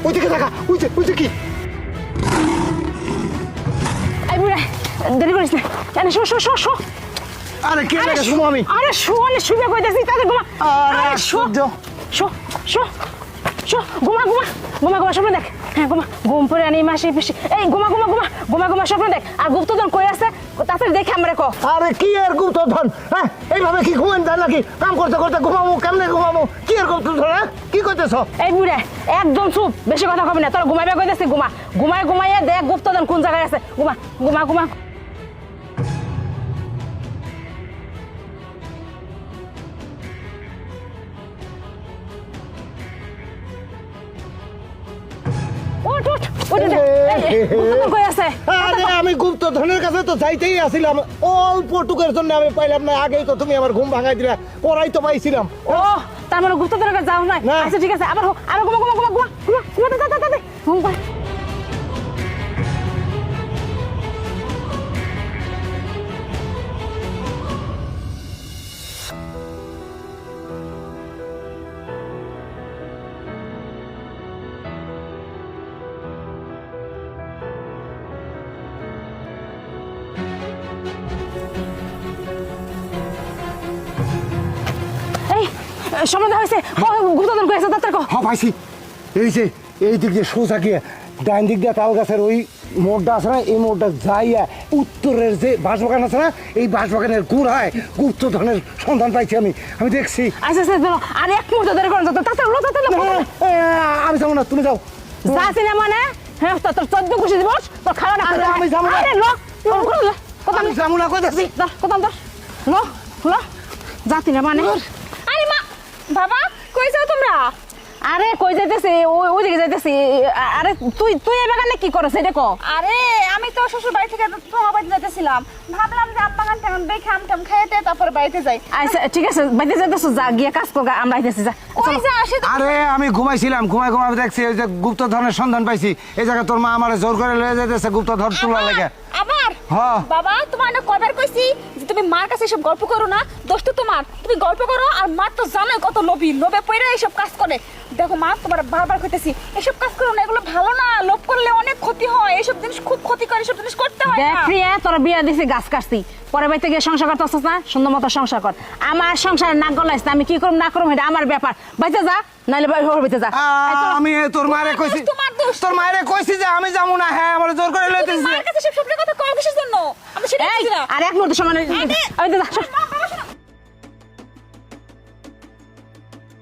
ওইদিকে দেখা, ওইদিকে কি? এই বুড়া দেরি করিস না, জানি শো শো শো শো। আরে কে লাগে শুনো আমি? আরে শোনে শুয়ে কইতাছি তাদের ঘুমা। আরে শো আশ্চর্য। শো শো শো ঘুমা ঘুমা ঘুমা ঘুমা স্বপ্ন দেখ। হ্যাঁ ঘুমা, ঘুম পরে আনি মাসি পিসি। এই ঘুমা ঘুমা ঘুমা ঘুমা ঘুমা স্বপ্ন দেখ। আর গুপ্তধন কই আছে তাড়াতাড়ি দেখে আমরা কো। আরে কি আর গুপ্তধন? হ্যাঁ এইভাবে কি ঘুমেন দেয় নাকি? কাম করতে করতে ঘুমাবো, কেমনে ঘুমাবো? কি আর গুপ্তধন? হ্যাঁ কি করতেছ? এই বুড়া একদম চুপ, বেশি কথা কবি না। তোর ঘুমাইবে কইতাছি ঘুমা। ঘুমাইয়া দেখ গুপ্তধন কোন জায়গায় আছে। ঘুমা ঘুমা ঘুমা। উঠ উঠ উঠ উঠ। এই, গুপ্তধন কই আছে? আরে আমি গুপ্তধনের কাছে তো যাইতেই আসিলাম, অল্প টুকের জন্য আমি পাইলাম না। আগেই তো তুমি আমার ঘুম ভাঙাই দিলা, পড়াই তো পাইছিলাম। ও তার মানে গুপ্তধনের কাছে যাও নাই? না। আচ্ছা ঠিক আছে, আবার আরো ঘুমা ঘুমা ঘুমা ঘুমা ঘুমা ঘুমা তাড়াতাড়ি ঘুম পায়। এই সমাধান হয়েছে। গুপ্তধন কই আছে তাড়াতাড়ি কো। হ্যাঁ পাইছি। এই যে এই দিক দিয়ে সোজা গিয়ে ডাইন দিক দিয়ে তাল গাছের ওই মোড়টা আছে না, এই মোড়টা যাইয়া উত্তরের যে বাঁশবাগান আছে না, এই বাঁশবাগানের গুড়ায় গুপ্তধনের সন্ধান পাইছি আমি। আমি দেখছি। আচ্ছা আচ্ছা চলো, আর এক মুহূর্ত দেরি করো না, তাড়াতাড়ি লো তাড়াতাড়ি লো। আমি যাবো না, তুমি যাও। যাচ্ছি না মানে? হ্যাঁ তোর 14 খুশি দিবস তোর খাওয়া না। আরে, আমি যাবো না। আরে লো কথা আমি যাবো না কইতাছি। কথা লো লো যাচ্ছি না মানে? আরে মা, বাবা কই যাও তোমরা? আরে কই যাইতেছি? ওইদিকে যাইতেছি। আরে তুই এই বাগানে কি করছ এটা কো। আরে আমি তো শ্বশুর বাড়ি থেকে তোমার বাড়িতে যেতেছিলাম, ভাবলাম যে আম বাগান টাগান দেখে আম টাম খাইতে তারপরে বাড়িতে যাই। আচ্ছা ঠিক আছে, বাইতে যাইতেছ, যা গিয়ে কাজ কর, আমরা আইতেছি যা। ওই যে আসে তো। আরে আমি ঘুমাইছিলাম, ঘুমাই দেখছি ওই যে গুপ্তধনের সন্ধান পাইছি। এই জায়গায় তোর মা আমারে জোর করে লয়ে যাইতেছে গুপ্তধন তোলার লাগে। আবার হ্যাঁ। বাবা তোমার না কবার কইছি যে তুমি মার কাছে এসব গল্প করো না, দোষ তো তোমার। তুমি গল্প করো আর মা তো জানোই কত লোভী, লোভে পড়ে এইসব কাজ করে। দেখো মা, তোমার বারবার কইতেছি এসব কাজ করো না, এগুলো ভালো না। লোভ করলে অনেক ক্ষতি হয়, এইসব জিনিস খুব ক্ষতি করে, এসব জিনিস করতে হয় দেখ না। প্রিয়া, তোর বিয়া দিছি গাছ কাটছি, পরে বাড়িতে গিয়ে সংসার করতেছিস না, সুন্দর মতো সংসার কর। আমার সংসারে নাক গলাইছ না, আমি কি করব না করব এটা আমার ব্যাপার। বাইতে যা, নাইলে বাইতে যা। আমি তোর মারে কইছি, তোমার দোষ। তোর মারে কইছি যে আমি যাবো না। হ্যাঁ আমার জোর করে লইতেছি। মার কাছে সব সত্যি কথা কও কিসের জন্য? আমি সেটা এই, বুঝি না। আর এক মুহূর্ত সময় নেই। আরে, আমি তো যা